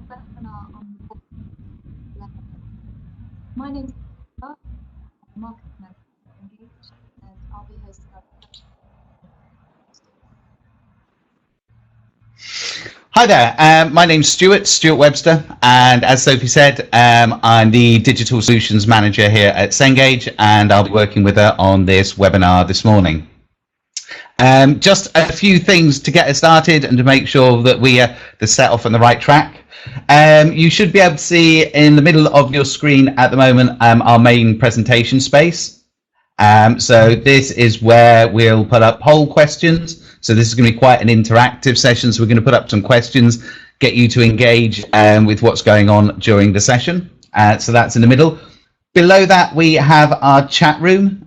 webinar on my name's I'm a marketing manager at Cengage, and I'll be hosting our discussion. Hi there, my name's Stuart Webster, and as Sophie said, I'm the Digital Solutions Manager here at Cengage, and I'll be working with her on this webinar this morning. Just a few things to get us started and to make sure that we are set off on the right track. You should be able to see in the middle of your screen at the moment our main presentation space. So this is where we'll put up poll questions. So this is going to be quite an interactive session. So we're going to put up some questions, get you to engage with what's going on during the session. So that's in the middle. Below that, we have our chat room.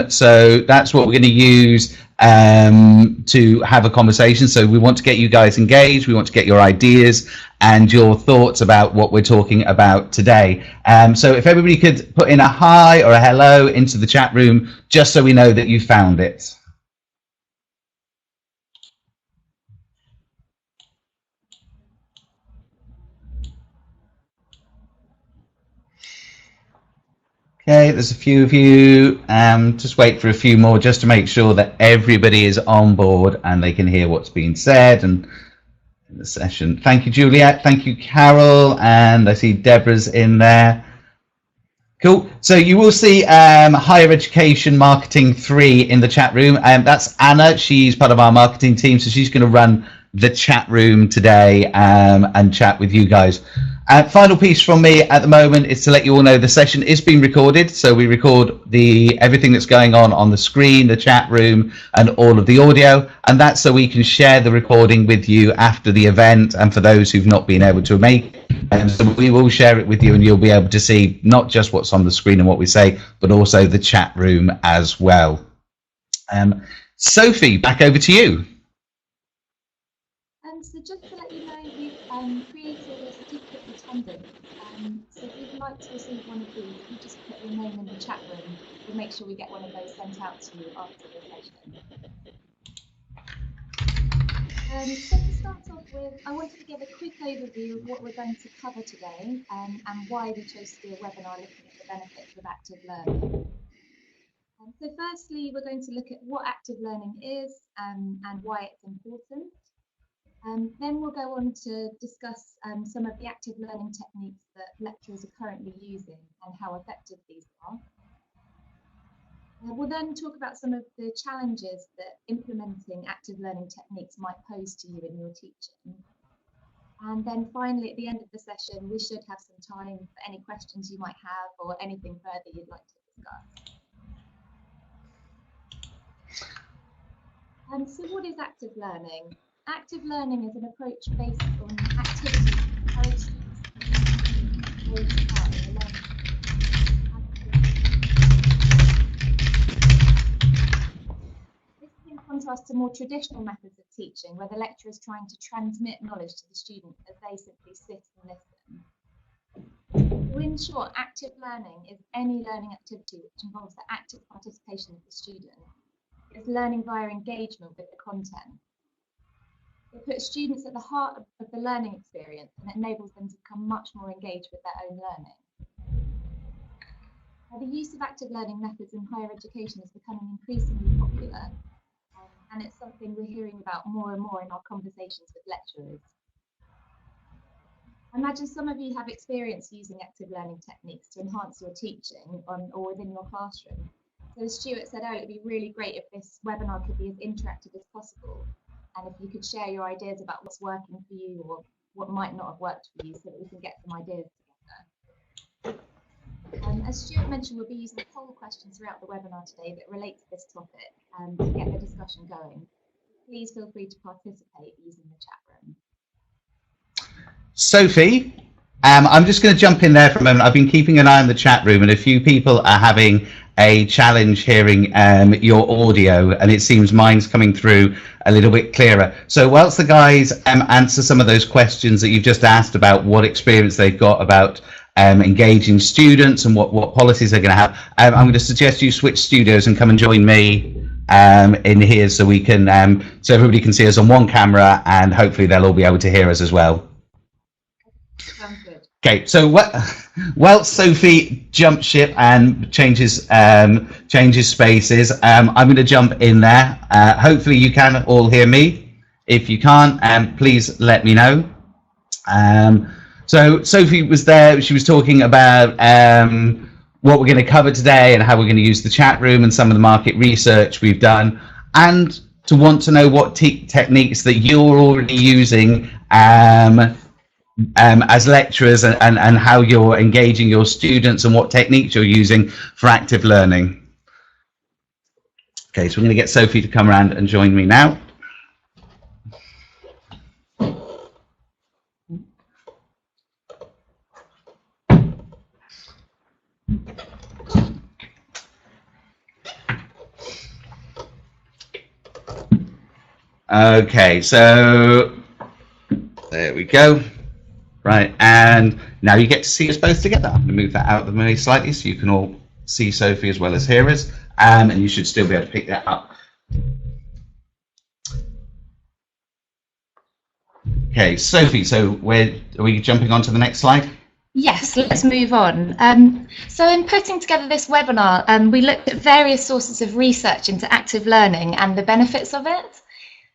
So that's what we're going to use to have a conversation. So we want to get you guys engaged. We want to get your ideas and your thoughts about what we're talking about today. So if everybody could put in a hi or a hello into the chat room, just so we know that you found it. Okay, there's a few of you. Just wait for a few more just to make sure that everybody is on board and they can hear what's being said and in the session. Thank you, Juliet. Thank you, Carol. And I see Deborah's in there. Cool. So you will see Higher Education Marketing 3 in the chat room. That's Anna. She's part of our marketing team. So she's going to run the chat room today and chat with you guys. Final piece from me at the moment is to let you all know the session is being recorded. So we record everything that's going on the screen, the chat room, and all of the audio. And that's so we can share the recording with you after the event and for those who've not been able to make. And so we will share it with you and you'll be able to see not just what's on the screen and what we say, but also the chat room as well. Sophie, back over to you. So just to let you know, we've created a certificate of attendance. So if you'd like to receive one of these, you just put your name in the chat room. We'll make sure we get one of those sent out to you after the session. So to start off with, I wanted to give a quick overview of what we're going to cover today and why we chose to do a webinar looking at the benefits of active learning. So firstly, we're going to look at what active learning is and why it's important. Then we'll go on to discuss some of the active learning techniques that lecturers are currently using and how effective these are. We'll then talk about some of the challenges that implementing active learning techniques might pose to you in your teaching. And then finally, at the end of the session, we should have some time for any questions you might have or anything further you'd like to discuss. So what is active learning? Active learning is an approach based on activities and encouragements to take part in the learning. This is in contrast to more traditional methods of teaching, where the lecturer is trying to transmit knowledge to the student as they simply sit and listen. So in short, active learning is any learning activity which involves the active participation of the student. It's learning via engagement with the content. It puts students at the heart of the learning experience and enables them to become much more engaged with their own learning. Now, the use of active learning methods in higher education is becoming increasingly popular, and it's something we're hearing about more and more in our conversations with lecturers. I imagine some of you have experience using active learning techniques to enhance your teaching or within your classroom. So as Stuart said earlier, it'd be really great if this webinar could be as interactive as possible. And if you could share your ideas about what's working for you or what might not have worked for you so that we can get some ideas together. As Stuart mentioned, we'll be using poll questions throughout the webinar today that relate to this topic to get the discussion going. Please feel free to participate using the chat room. Sophie, I'm just going to jump in there for a moment. I've been keeping an eye on the chat room and a few people are having a challenge hearing your audio, and it seems mine's coming through a little bit clearer. So whilst the guys answer some of those questions that you've just asked about what experience they've got about engaging students and what policies they're going to have, I'm going to suggest you switch studios and come and join me in here so we can so everybody can see us on one camera, and hopefully they'll all be able to hear us as well. Sounds good. Okay, so well, Sophie jumps ship and changes spaces. I'm going to jump in there. Hopefully you can all hear me. If you can't, please let me know. So Sophie was there. She was talking about what we're going to cover today and how we're going to use the chat room and some of the market research we've done, and to want to know what techniques that you're already using as lecturers, and how you're engaging your students and what techniques you're using for active learning. Okay, so we're going to get Sophie to come around and join me now. Okay, so there we go. Right, and now you get to see us both together. I'm going to move that out of the way slightly so you can all see Sophie as well as hear us, and you should still be able to pick that up. Okay, Sophie, so are we jumping on to the next slide? Yes, let's move on. So in putting together this webinar, we looked at various sources of research into active learning and the benefits of it.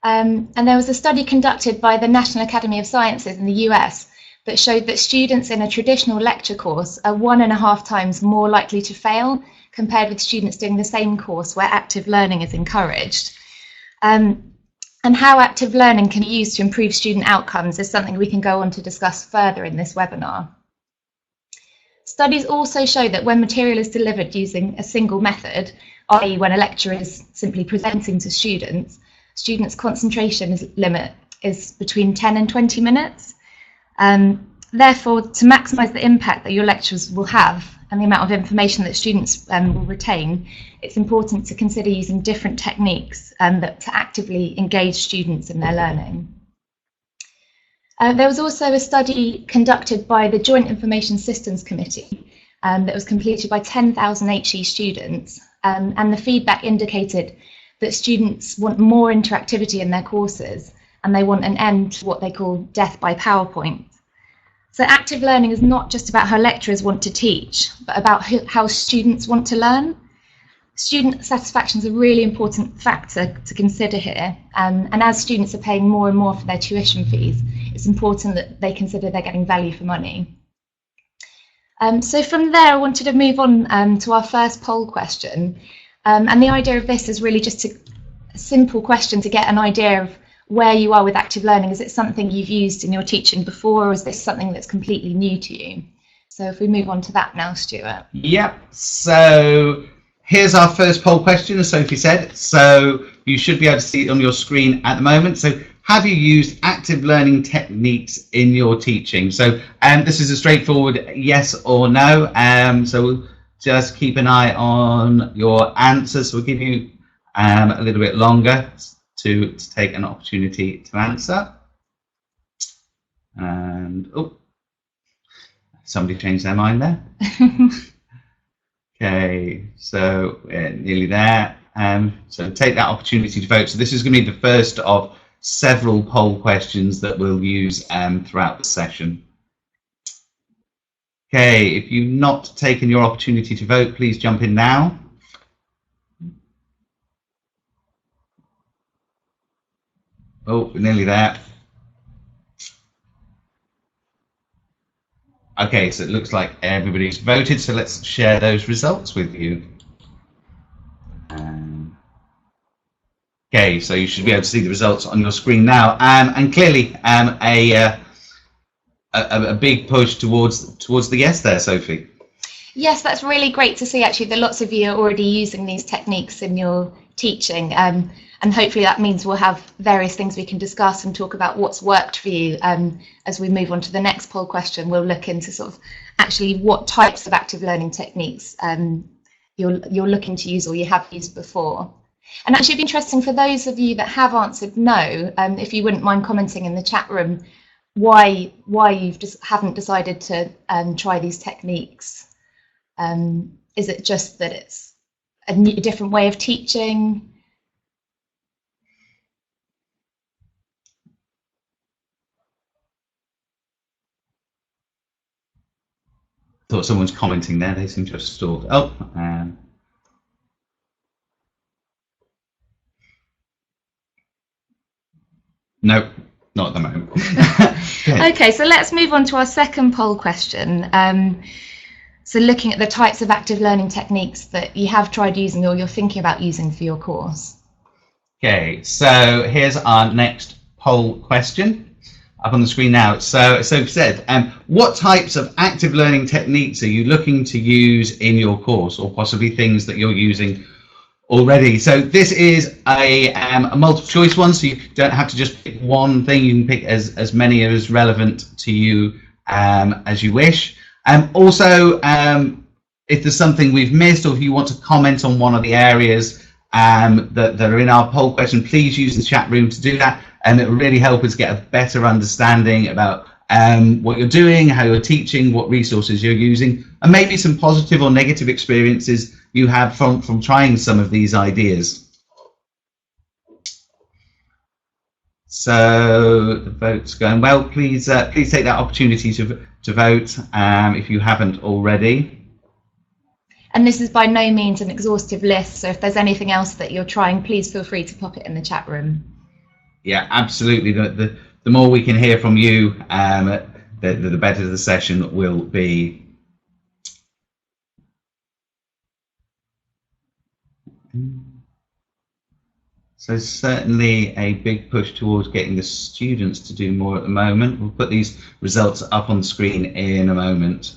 And there was a study conducted by the National Academy of Sciences in the US that showed that students in a traditional lecture course are 1.5 times more likely to fail compared with students doing the same course where active learning is encouraged. And how active learning can be used to improve student outcomes is something we can go on to discuss further in this webinar. Studies also show that when material is delivered using a single method, i.e. when a lecturer is simply presenting to students, students' concentration limit is between 10 and 20 minutes. Therefore, to maximise the impact that your lectures will have and the amount of information that students will retain, it's important to consider using different techniques to actively engage students in their learning. There was also a study conducted by the Joint Information Systems Committee that was completed by 10,000 HE students, and the feedback indicated that students want more interactivity in their courses, and they want an end to what they call death by PowerPoint. So active learning is not just about how lecturers want to teach, but about how students want to learn. Student satisfaction is a really important factor to consider here, and as students are paying more and more for their tuition fees, it's important that they consider they're getting value for money. So from there, I wanted to move on to our first poll question, and the idea of this is really just a simple question to get an idea of where you are with active learning. Is it something you've used in your teaching before, or is this something that's completely new to you? So if we move on to that now, Stuart. Yep, so here's our first poll question, as Sophie said. So you should be able to see it on your screen at the moment. So have you used active learning techniques in your teaching? So this is a straightforward yes or no. So we'll just keep an eye on your answers. We'll give you a little bit longer to take an opportunity to answer. And oh, somebody changed their mind there. Okay, so we're nearly there. So take that opportunity to vote. So this is going to be the first of several poll questions that we'll use throughout the session. Okay, if you've not taken your opportunity to vote, please jump in now. Oh, we're nearly there. Okay, so it looks like everybody's voted, so let's share those results with you. Okay, so you should be able to see the results on your screen now, and clearly a big push towards the yes there, Sophie. Yes, that's really great to see actually that lots of you are already using these techniques in your teaching, and hopefully that means we'll have various things we can discuss and talk about what's worked for you. As we move on to the next poll question, we'll look into sort of actually what types of active learning techniques you're looking to use or you have used before. And actually, it'd be interesting for those of you that have answered no, if you wouldn't mind commenting in the chat room why you've just haven't decided to try these techniques. Is it just that it's a different way of teaching? Thought someone's commenting there. They seem to have stalked. Oh, no, not at the moment. Okay, so let's move on to our second poll question. So looking at the types of active learning techniques that you have tried using or you're thinking about using for your course. Okay, so here's our next poll question up on the screen now. So Sophie said, what types of active learning techniques are you looking to use in your course, or possibly things that you're using already? So this is a multiple choice one, so you don't have to just pick one thing. You can pick as many as relevant to you as you wish. Also, if there's something we've missed, or if you want to comment on one of the areas that are in our poll question, please use the chat room to do that, and it will really help us get a better understanding about what you're doing, how you're teaching, what resources you're using, and maybe some positive or negative experiences you have from trying some of these ideas. So the vote's going well. Please take that opportunity to vote if you haven't already. And this is by no means an exhaustive list, so if there's anything else that you're trying, please feel free to pop it in the chat room. Yeah, absolutely. The more we can hear from you, the better the session will be. So certainly a big push towards getting the students to do more at the moment. We'll put these results up on the screen in a moment.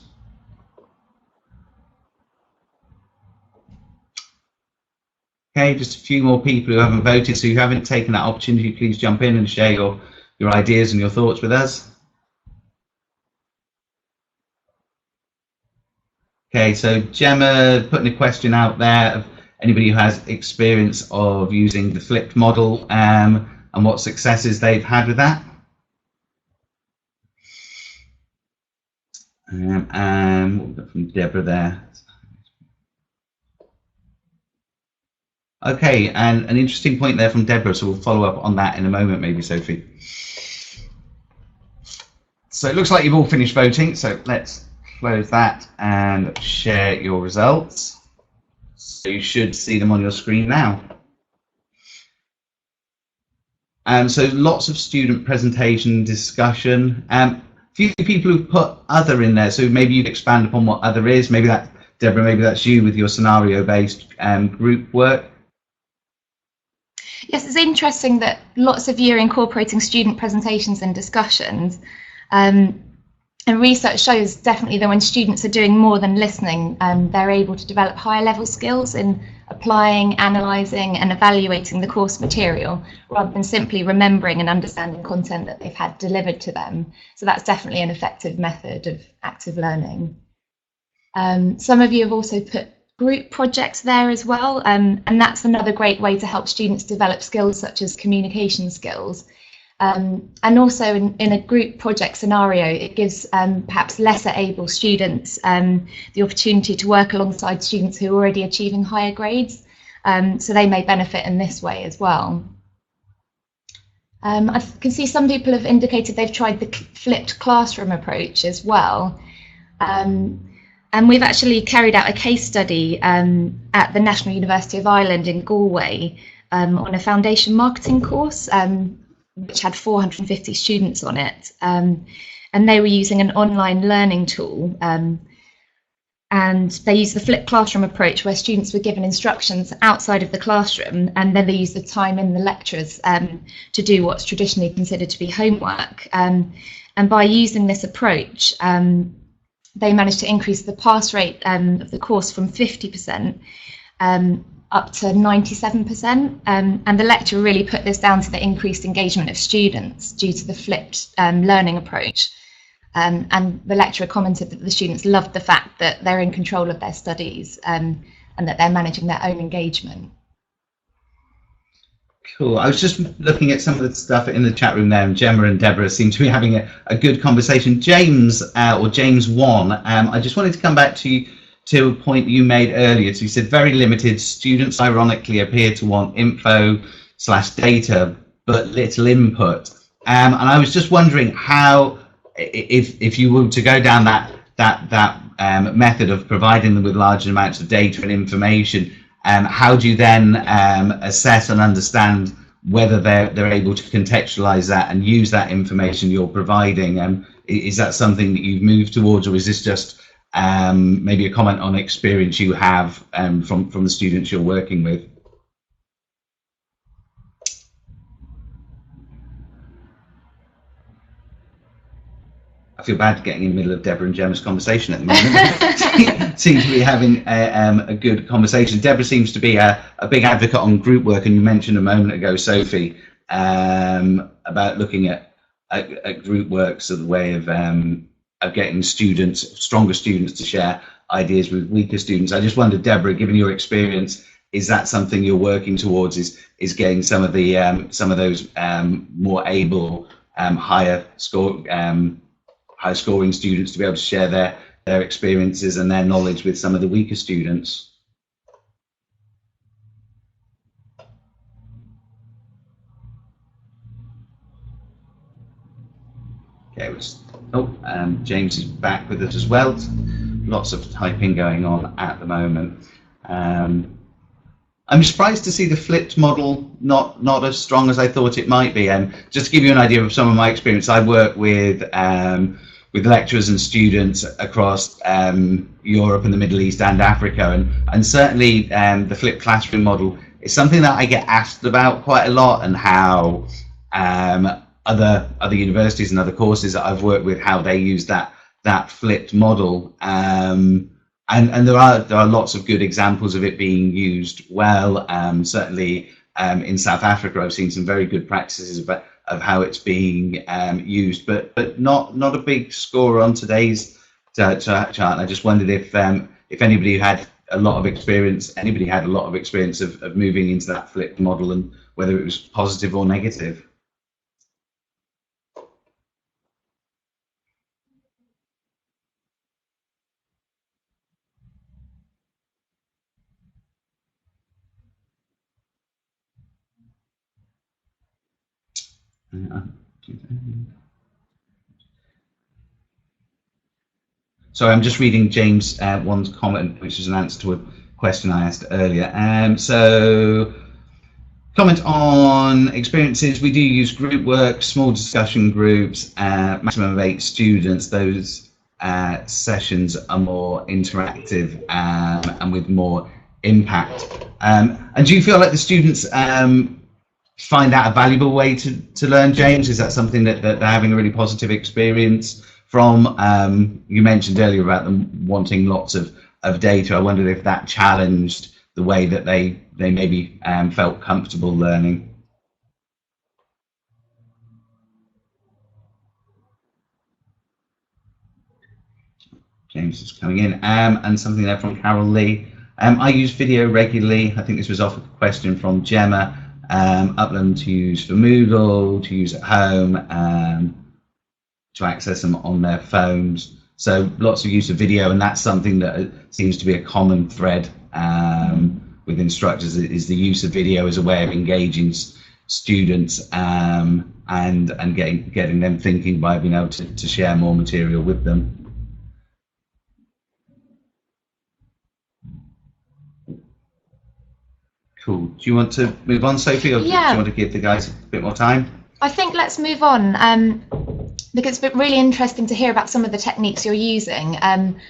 Okay, just a few more people who haven't voted, so if you haven't taken that opportunity, please jump in and share your ideas and your thoughts with us. Okay, so Gemma putting a question out there of anybody who has experience of using the flipped model and what successes they've had with that. And what we've got from Deborah there. Okay, and an interesting point there from Deborah, so we'll follow up on that in a moment, maybe, Sophie. So it looks like you've all finished voting, so let's close that and share your results. So you should see them on your screen now. So lots of student presentation discussion. Few people who've put other in there, so maybe you'd expand upon what other is. Maybe that, Deborah, maybe that's you with your scenario-based group work. Yes, it's interesting that lots of you are incorporating student presentations and discussions. And research shows definitely that when students are doing more than listening, they're able to develop higher level skills in applying, analysing and evaluating the course material, rather than simply remembering and understanding content that they've had delivered to them. So that's definitely an effective method of active learning. Some of you have also put group projects there as well, and that's another great way to help students develop skills such as communication skills. And also in a group project scenario, it gives perhaps lesser able students the opportunity to work alongside students who are already achieving higher grades, so they may benefit in this way as well. I can see some people have indicated they've tried the flipped classroom approach as well. And we've actually carried out a case study at the National University of Ireland in Galway on a foundation marketing course, which had 450 students on it. And they were using an online learning tool. And they used the flipped classroom approach, where students were given instructions outside of the classroom, and then they used the time in the lectures to do what's traditionally considered to be homework. And by using this approach, they managed to increase the pass rate of the course from 50% up to 97%. And the lecturer really put this down to the increased engagement of students due to the flipped learning approach. And the lecturer commented that the students loved the fact that they're in control of their studies, and and that they're managing their own engagement. Cool. I was just looking at some of the stuff in the chat room there, and Gemma and Deborah seem to be having a good conversation. James, or James 1, I just wanted to come back to a point you made earlier. So you said very limited. Students ironically appear to want info/data, but little input. And I was just wondering how, if you were to go down that method of providing them with large amounts of data and information, how do you then assess and understand whether they're able to contextualize that and use that information you're providing? Is that something that you've moved towards, or is this just maybe a comment on experience you have from the students you're working with? I feel bad getting in the middle of Deborah and Gemma's conversation at the moment. Seems to be having a good conversation. Deborah seems to be a big advocate on group work, and you mentioned a moment ago, Sophie, about looking at group work as a way of getting stronger students to share ideas with weaker students. I just wondered, Deborah, given your experience, is that something you're working towards? Is getting some of those more able, high scoring students to be able to share their experiences and their knowledge with some of the weaker students? Okay, James is back with us as well. Lots of typing going on at the moment. I'm surprised to see the flipped model not as strong as I thought it might be. Just to give you an idea of some of my experience, I work with lecturers and students across Europe and the Middle East and Africa, and certainly the flipped classroom model is something that I get asked about quite a lot, and how other universities and other courses that I've worked with, how they use that flipped model. And there are lots of good examples of it being used well. Certainly in South Africa, I've seen some very good practices of how it's being used, but not a big score on today's chart. And I just wondered if anybody had a lot of experience of moving into that flipped model, and whether it was positive or negative. So I'm just reading James 1's comment, which is an answer to a question I asked earlier. So, comment on experiences. We do use group work, small discussion groups, maximum of 8 students. Those sessions are more interactive and with more impact. And do you feel like the students find that a valuable way to learn, James? Is that something that they're having a really positive experience from? You mentioned earlier about them wanting lots of data. I wondered if that challenged the way that they maybe felt comfortable learning. James is coming in. And something there from Carol Lee. I use video regularly. I think this was off a question from Gemma. Upload to use for Moodle, to use at home, to access them on their phones. So lots of use of video, and that's something that seems to be a common thread with instructors, is the use of video as a way of engaging students and getting them thinking by being able to share more material with them. Cool. Do you want to move on, Sophie, or do you want to give the guys a bit more time? I think let's move on, because it's been really interesting to hear about some of the techniques you're using,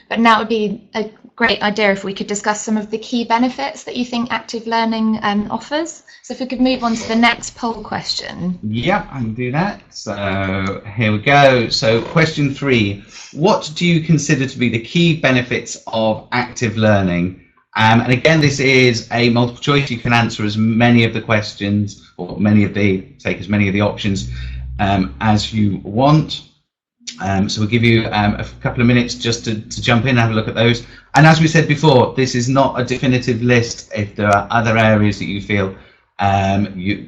but now it would be a great idea if we could discuss some of the key benefits that you think active learning offers. So if we could move on to the next poll question. Yeah, I can do that. So here we go. So question 3, what do you consider to be the key benefits of active learning? And again, this is a multiple choice. You can answer as many of the questions, or take as many of the options as you want. So we'll give you a couple of minutes just to jump in and have a look at those. And as we said before, this is not a definitive list. If there are other areas that you feel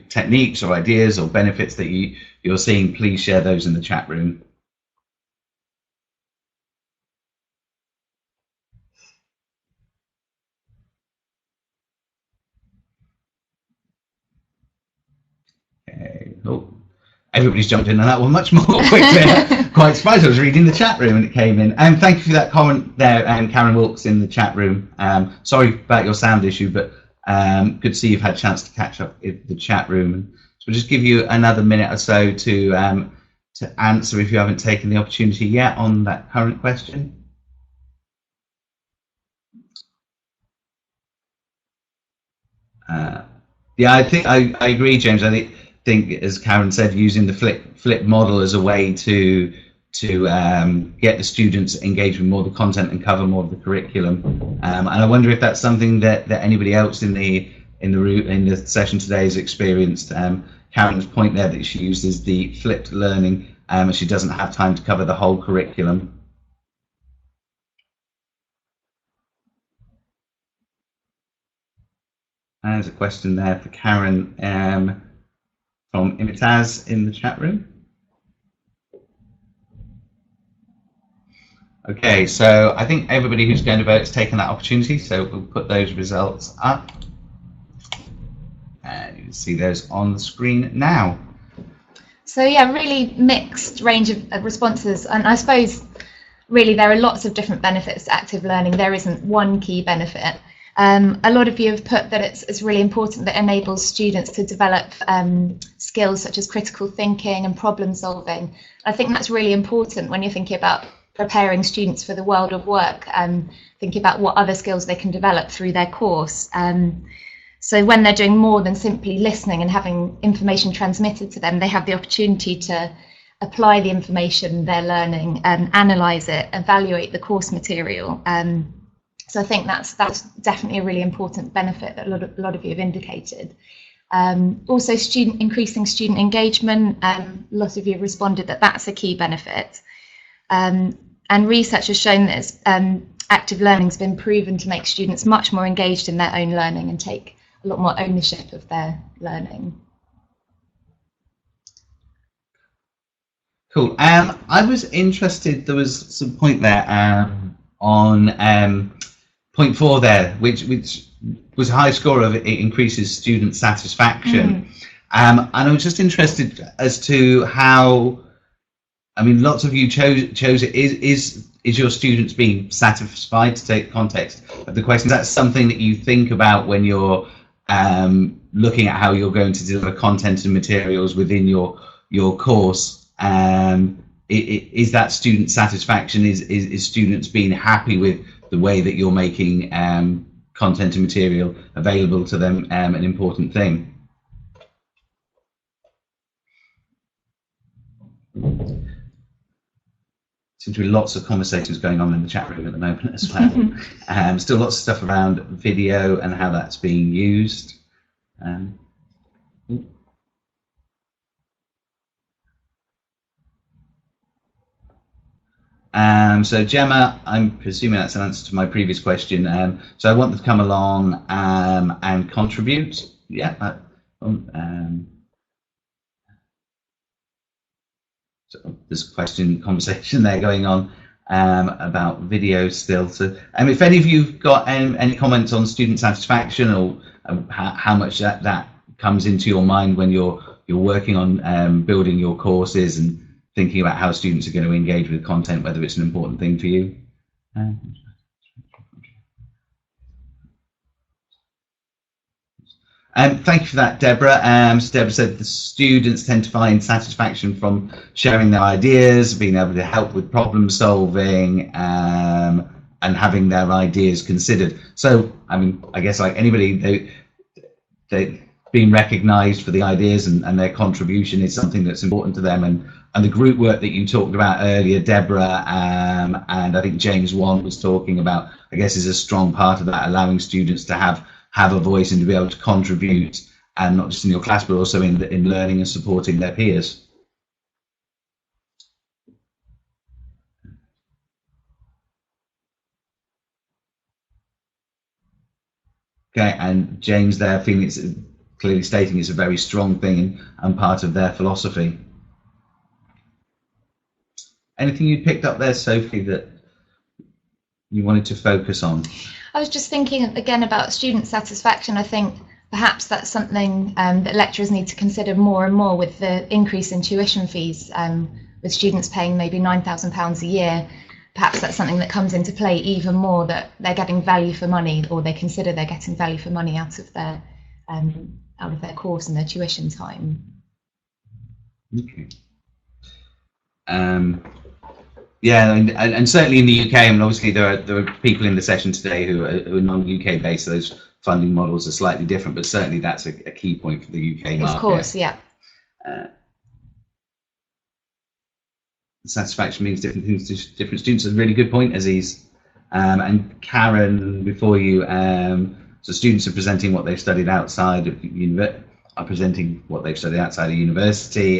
techniques or ideas or benefits that you're seeing, please share those in the chat room. Okay. Oh, everybody's jumped in on that one much more quickly. Quite surprised. I was reading the chat room and it came in. And thank you for that comment there, Karen Wilkes in the chat room. Sorry about your sound issue, but good to see you've had a chance to catch up in the chat room. So we'll just give you another minute or so to answer if you haven't taken the opportunity yet on that current question. Yeah, I think I agree, James. I think, as Karen said, using the flip model as a way to get the students engaged with more of the content and cover more of the curriculum. And I wonder if that's something that anybody else in the session today has experienced. Karen's point there that she uses the flipped learning, and she doesn't have time to cover the whole curriculum. There's a question there for Karen from Imitaz in the chat room. Okay, so I think everybody who's going to vote has taken that opportunity, so we'll put those results up. And you can see those on the screen now. So yeah, really mixed range of responses, and I suppose really there are lots of different benefits to active learning. There isn't one key benefit. A lot of you have put that it's really important that it enables students to develop skills such as critical thinking and problem solving. I think that's really important when you're thinking about preparing students for the world of work and thinking about what other skills they can develop through their course. So when they're doing more than simply listening and having information transmitted to them, they have the opportunity to apply the information they're learning and analyse it, evaluate the course material. So I think that's definitely a really important benefit that a lot of you have indicated. Also, increasing student engagement. A lot of you have responded that that's a key benefit. And research has shown that active learning has been proven to make students much more engaged in their own learning and take a lot more ownership of their learning. Cool. I was interested, there was some point there on point 4 there, which was a high score of it increases student satisfaction. And I was just interested as to how, I mean, lots of you chose it. Is your students being satisfied, to take context of the question? That's something that you think about when you're looking at how you're going to deliver content and materials within your course. Is that student satisfaction? Is students being happy with the way that you're making content and material available to them an important thing? Seems to be lots of conversations going on in the chat room at the moment as well. Still lots of stuff around video and how that's being used. So Gemma, I'm presuming that's an answer to my previous question. So I want them to come along and contribute. Yeah. So there's a conversation there going on about video still. So if any of you've got any comments on student satisfaction or how much that comes into your mind when you're working on building your courses and thinking about how students are going to engage with content, whether it's an important thing for you. Thank you for that, Deborah. So Deborah said the students tend to find satisfaction from sharing their ideas, being able to help with problem solving, and having their ideas considered. So, I mean, I guess like anybody, they've been recognised for the ideas and their contribution is something that's important to them. And the group work that you talked about earlier, Deborah, and I think James Wan was talking about, I guess, is a strong part of that, allowing students to have a voice and to be able to contribute, and not just in your class, but also in learning and supporting their peers. Okay, and James there feeling it's clearly stating it's a very strong thing and part of their philosophy. Anything you picked up there, Sophie, that you wanted to focus on? I was just thinking again about student satisfaction. I think perhaps that's something that lecturers need to consider more and more with the increase in tuition fees, with students paying maybe £9,000 a year. Perhaps that's something that comes into play even more, that they're getting value for money, or they consider they're getting value for money out of their course and their tuition time. Okay. Yeah, and certainly in the UK, I mean, obviously there are people in the session today who are non-UK based, so those funding models are slightly different, but certainly that's a key point for the UK market. Of course, yeah. Satisfaction means different things to different students. That's a really good point, Aziz. And Karen, before you, so students are presenting what they've studied outside of university,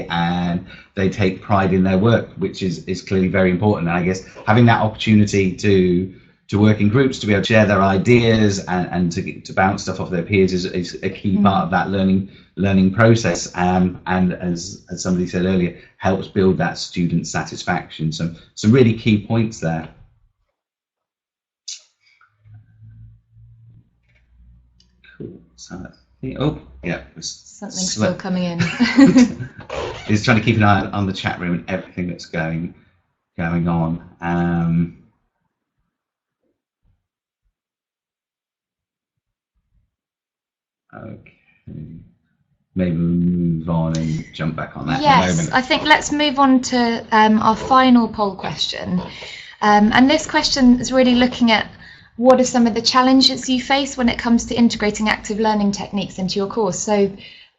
and they take pride in their work, which is clearly very important. And I guess having that opportunity to work in groups, to be able to share their ideas and to bounce stuff off their peers is a key part of that learning process. And as somebody said earlier, helps build that student satisfaction. Some really key points there. Cool. So, oh yeah, something's still coming in. He's trying to keep an eye on the chat room and everything that's going on. Okay, maybe we'll move on and jump back on that in a moment. Yes, I think let's move on to our final poll question. And this question is really looking at what are some of the challenges you face when it comes to integrating active learning techniques into your course. So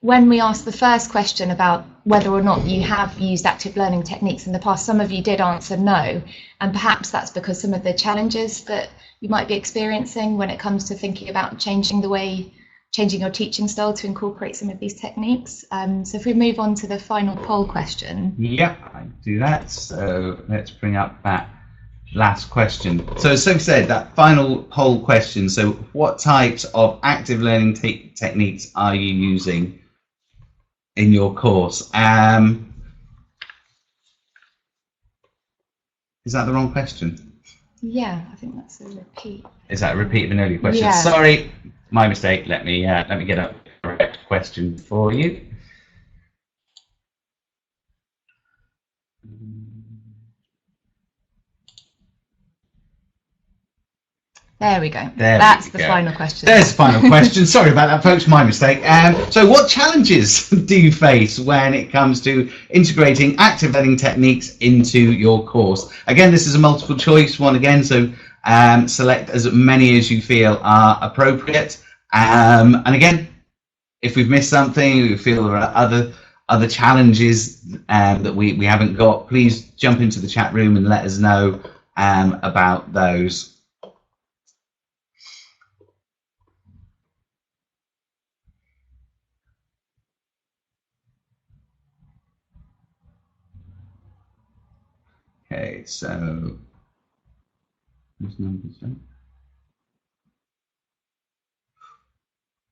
when we asked the first question about whether or not you have used active learning techniques in the past, some of you did answer no, and perhaps that's because some of the challenges that you might be experiencing when it comes to thinking about changing your teaching style to incorporate some of these techniques. So if we move on to the final poll question. Yeah, I can do that. So let's bring up that last question. So as Sophie said, that final poll question, so what types of active learning techniques are you using in your course? Is that the wrong question? Yeah, I think that's a repeat. Is that a repeat of an earlier question? Yeah. Sorry, my mistake. Let me get a correct question for you. There we go. That's the final question. There's the final question. Sorry about that, folks. My mistake. So what challenges do you face when it comes to integrating active learning techniques into your course? Again, this is a multiple choice one again, so select as many as you feel are appropriate. And again, if we've missed something, we feel there are other challenges that we haven't got, please jump into the chat room and let us know about those. Okay, so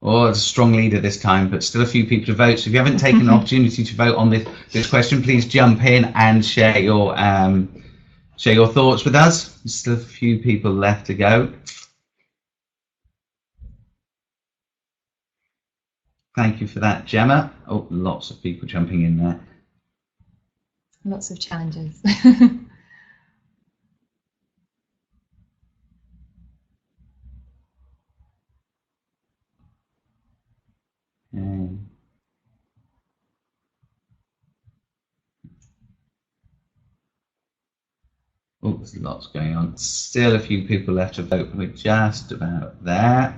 oh, it's a strong leader this time, but still a few people to vote. So if you haven't taken an opportunity to vote on this question, please jump in and share your thoughts with us. There's still a few people left to go. Thank you for that, Gemma. Oh, lots of people jumping in there. Lots of challenges. Oh, there's lots going on. Still a few people left to vote. We're just about there.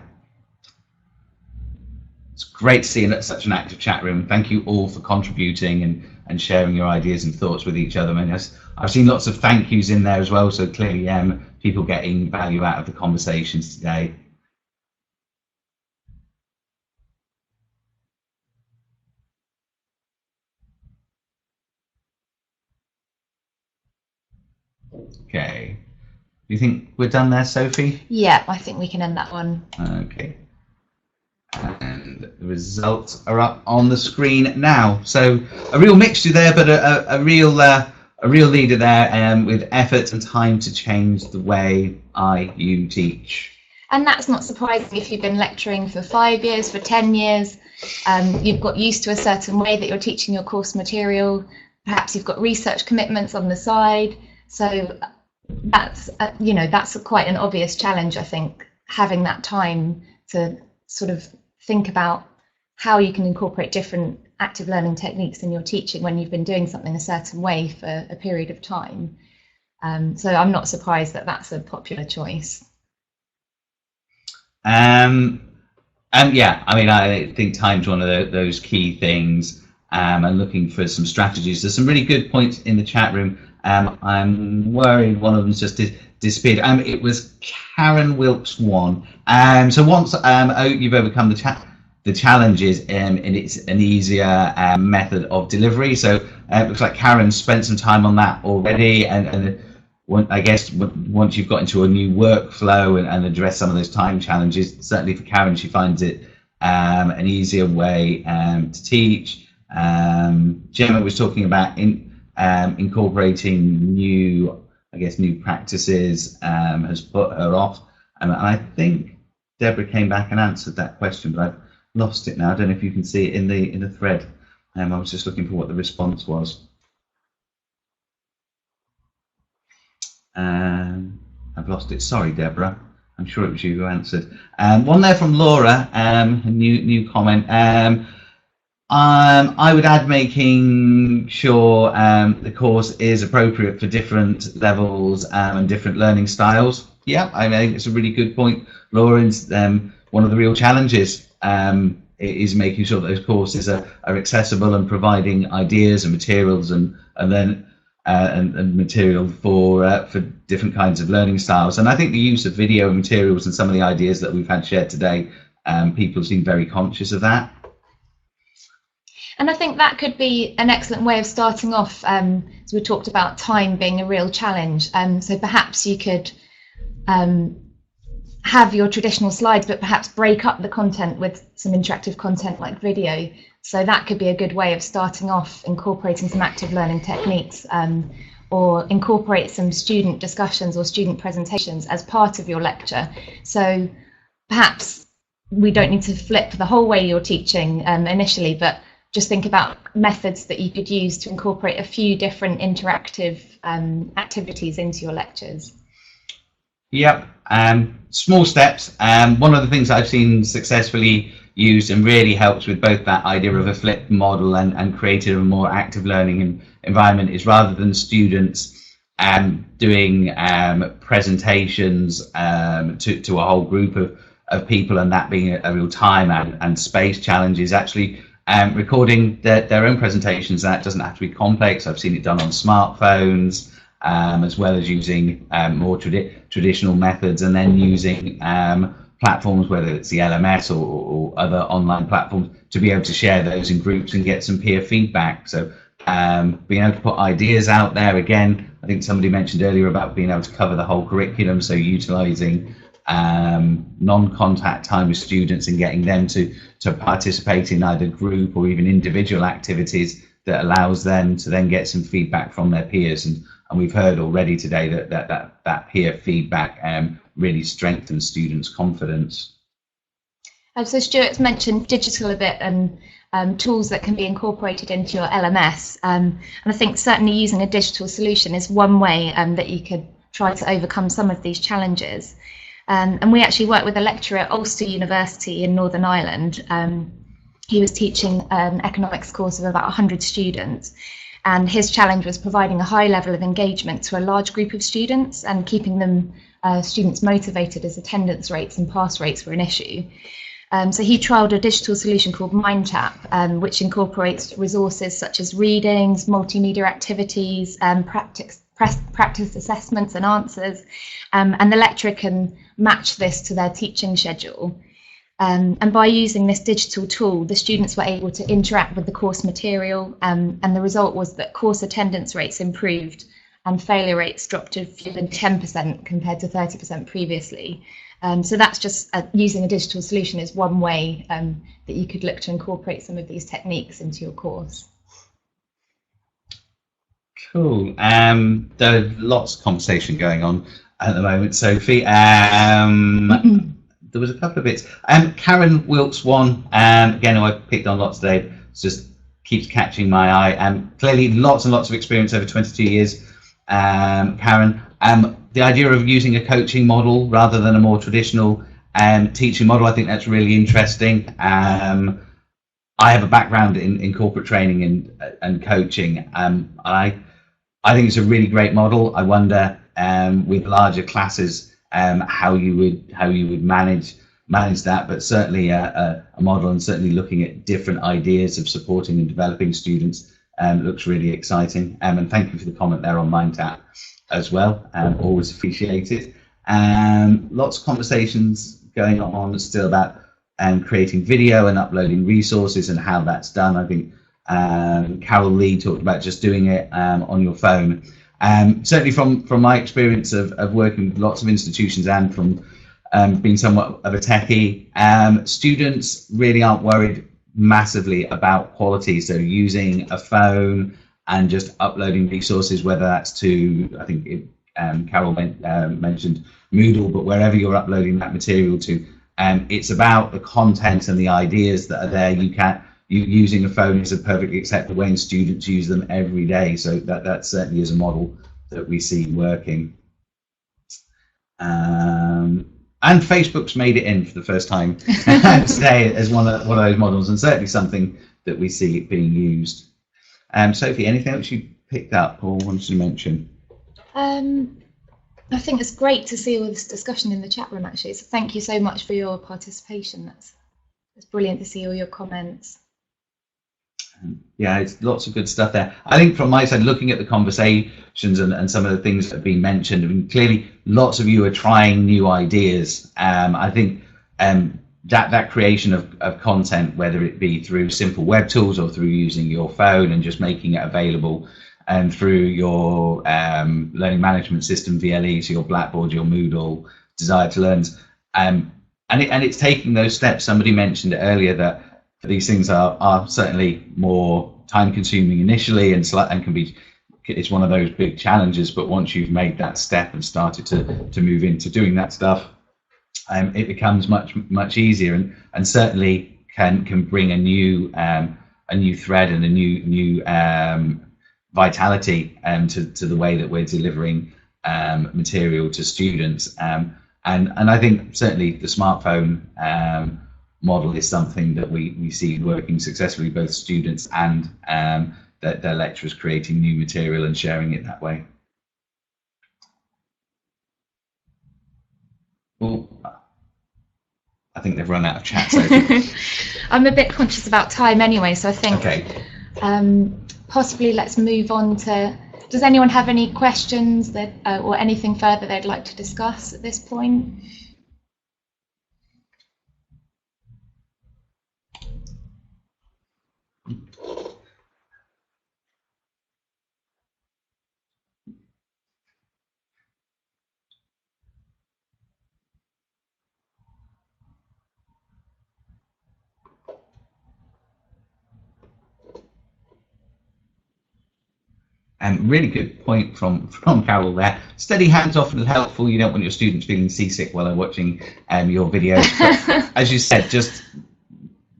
It's great to see such an active chat room. Thank you all for contributing and sharing your ideas and thoughts with each other. I mean, I've seen lots of thank yous in there as well, so clearly people getting value out of the conversations today. Okay. Do you think we're done there, Sophie? Yeah, I think we can end that one. Okay. The results are up on the screen now. So a real mixture there, but a real leader there, with effort and time to change the way you teach. And that's not surprising if you've been lecturing for 5 years, for 10 years. You've got used to a certain way that you're teaching your course material. Perhaps you've got research commitments on the side. So that's that's quite an obvious challenge, I think, having that time to sort of think about how you can incorporate different active learning techniques in your teaching when you've been doing something a certain way for a period of time. So I'm not surprised that that's a popular choice. Yeah, I mean, I think time's one of those key things, and looking for some strategies. There's some really good points in the chat room. I'm worried one of them's just disappeared. It was Karen Wilkes one. So once you've overcome the challenges, and it's an easier method of delivery. So it looks like Karen spent some time on that already, and I guess once you've got into a new workflow and address some of those time challenges, certainly for Karen, she finds it an easier way to teach. Gemma was talking about incorporating new practices, has put her off, and I think Deborah came back and answered that question, but I've lost it now. I don't know if you can see it in the thread. I was just looking for what the response was. I've lost it. Sorry, Deborah. I'm sure it was you who answered. One there from Laura. A new comment. I would add making sure the course is appropriate for different levels and different learning styles. Yeah, I think it's a really good point, Laura. One of the real challenges is making sure that those courses are accessible and providing ideas and materials and material for different kinds of learning styles. And I think the use of video materials and some of the ideas that we've had shared today, people seem very conscious of that. And I think that could be an excellent way of starting off, as we talked about time being a real challenge. So perhaps you could have your traditional slides, but perhaps break up the content with some interactive content like video. So that could be a good way of starting off, incorporating some active learning techniques, or incorporate some student discussions or student presentations as part of your lecture. So perhaps we don't need to flip the whole way you're teaching initially, but just think about methods that you could use to incorporate a few different interactive activities into your lectures. Yep, small steps. One of the things I've seen successfully used and really helps with both that idea of a flipped model and creating a more active learning environment is, rather than students doing presentations to a whole group of people, and that being a real time and space challenge, is actually recording their own presentations. That doesn't have to be complex. I've seen it done on smartphones, as well as using more traditional methods, and then using platforms, whether it's the LMS or other online platforms, to be able to share those in groups and get some peer feedback. So being able to put ideas out there. Again, I think somebody mentioned earlier about being able to cover the whole curriculum, so utilizing non-contact time with students and getting them to participate in either group or even individual activities that allows them to then get some feedback from their peers. And we've heard already today that peer feedback really strengthens students' confidence. So Stuart's mentioned digital a bit, and tools that can be incorporated into your LMS. And I think certainly using a digital solution is one way that you could try to overcome some of these challenges. And we actually worked with a lecturer at Ulster University in Northern Ireland. He was teaching an economics course of about 100 students, and his challenge was providing a high level of engagement to a large group of students and keeping them students motivated, as attendance rates and pass rates were an issue. So he trialled a digital solution called MindTap, which incorporates resources such as readings, multimedia activities, practice assessments and answers, and the lecturer can match this to their teaching schedule. And by using this digital tool, the students were able to interact with the course material, and the result was that course attendance rates improved and failure rates dropped to fewer than 10% compared to 30% previously. So that's just using a digital solution is one way that you could look to incorporate some of these techniques into your course. Cool. There's lots of conversation going on at the moment, Sophie. There was a couple of bits. Karen Wilkes one, again, who I picked on lots today, just keeps catching my eye. Clearly, lots and lots of experience over 22 years. Karen, the idea of using a coaching model rather than a more traditional teaching model, I think that's really interesting. I have a background in corporate training and coaching. I think it's a really great model. I wonder with larger classes how you would manage that, but certainly a model, and certainly looking at different ideas of supporting and developing students looks really exciting. And thank you for the comment there on MindTap as well. Always appreciated. Lots of conversations going on still about creating video and uploading resources and how that's done. I think Carol Lee talked about just doing it on your phone. Certainly from my experience of working with lots of institutions and from being somewhat of a techie, students really aren't worried massively about quality. So using a phone and just uploading resources, whether that's to, I think Carol mentioned Moodle, but wherever you're uploading that material to, it's about the content and the ideas that are there. Using a phone is a perfectly acceptable way, and students use them every day. So that certainly is a model that we see working. And Facebook's made it in for the first time today as one of those models, and certainly something that we see being used. Sophie, anything else you picked up or wanted to mention? I think it's great to see all this discussion in the chat room, actually. So thank you so much for your participation. It's brilliant to see all your comments. Yeah, it's lots of good stuff there. I think from my side, looking at the conversations and some of the things that have been mentioned, I mean, clearly lots of you are trying new ideas. I think that creation of content, whether it be through simple web tools or through using your phone and just making it available, and through your learning management system, VLE, so your Blackboard, your Moodle, Desire to Learns, and it's taking those steps. Somebody mentioned it earlier that these things are certainly more time consuming initially and can be, it's one of those big challenges, but once you've made that step and started to move into doing that stuff, it becomes much easier, and certainly can bring a new thread and a new vitality to the way that we're delivering material to students. And I think certainly the smartphone model is something that we see working successfully, both students and their lecturers creating new material and sharing it that way. Well, I think they've run out of chat, Sophie. I'm a bit conscious about time anyway, so I think okay. Possibly let's move on to, does anyone have any questions that or anything further they'd like to discuss at this point? Really good point from Carol there. Steady hands often is helpful. You don't want your students feeling seasick while they're watching your videos. But as you said, just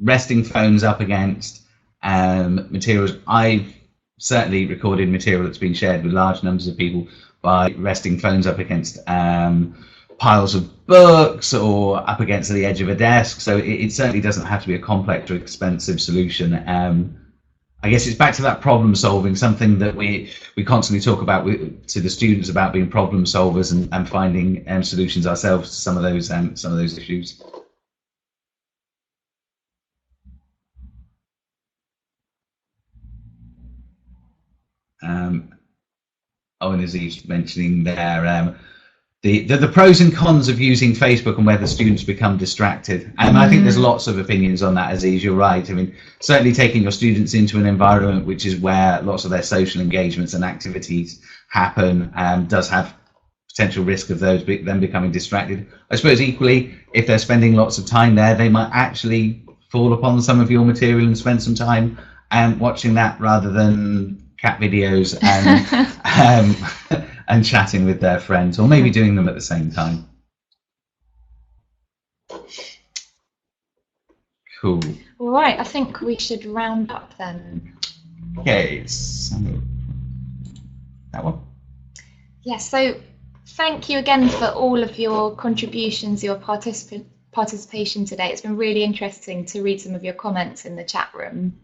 resting phones up against materials. I've certainly recorded material that's been shared with large numbers of people by resting phones up against piles of books or up against the edge of a desk. So it certainly doesn't have to be a complex or expensive solution. I guess it's back to that problem solving, something that we constantly talk about to the students about being problem solvers and finding solutions ourselves to some of those issues. And as he's mentioning there, the pros and cons of using Facebook and whether students become distracted. And I think there's lots of opinions on that, Aziz, you're right. I mean, certainly taking your students into an environment which is where lots of their social engagements and activities happen does have potential risk of those them becoming distracted. I suppose equally, if they're spending lots of time there, they might actually fall upon some of your material and spend some time watching that rather than cat videos and and chatting with their friends, or maybe doing them at the same time. Cool. All right, I think we should round up then. Okay, so that one. Yeah, so thank you again for all of your contributions, your participation today. It's been really interesting to read some of your comments in the chat room.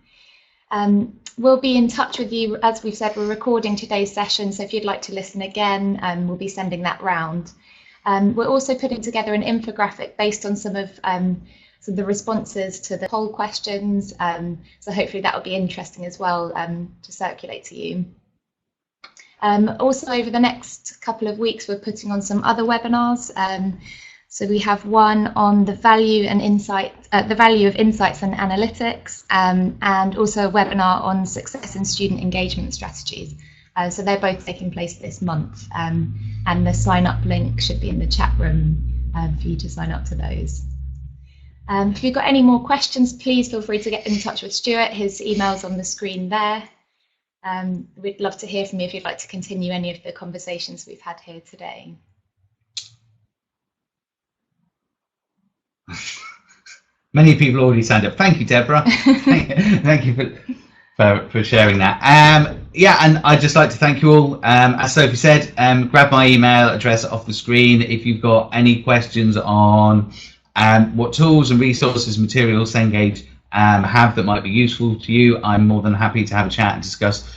We'll be in touch with you. As we've said, we're recording today's session, so if you'd like to listen again, we'll be sending that round. We're also putting together an infographic based on some of the responses to the poll questions, so hopefully that will be interesting as well to circulate to you. Also, over the next couple of weeks, we're putting on some other webinars. So we have one on the value of insights and analytics, and also a webinar on success in student engagement strategies. So they're both taking place this month, and the sign-up link should be in the chat room for you to sign up to those. If you've got any more questions, please feel free to get in touch with Stuart. His email's on the screen there. We'd love to hear from you if you'd like to continue any of the conversations we've had here today. Many people already signed up. Thank you, Deborah. Thank you for sharing that. Yeah, and I'd just like to thank you all. As Sophie said, grab my email address off the screen if you've got any questions on what tools and resources, materials Cengage have that might be useful to you. I'm more than happy to have a chat and discuss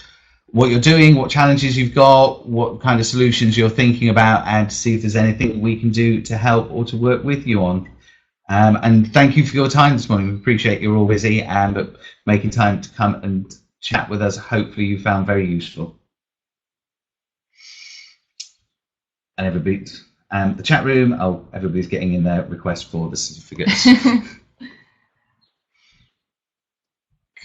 what you're doing, what challenges you've got, what kind of solutions you're thinking about, and to see if there's anything we can do to help or to work with you on. And thank you for your time this morning. We appreciate you're all busy, but making time to come and chat with us, hopefully you found very useful. And everybody, the chat room, oh, everybody's getting in their request for the certificates.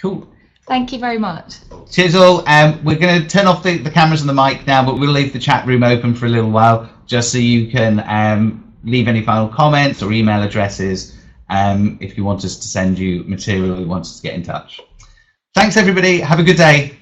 Cool. Thank you very much. Cheers all. We're going to turn off the cameras and the mic now, but we'll leave the chat room open for a little while just so you can leave any final comments or email addresses if you want us to send you material or you want us to get in touch. Thanks everybody. Have a good day.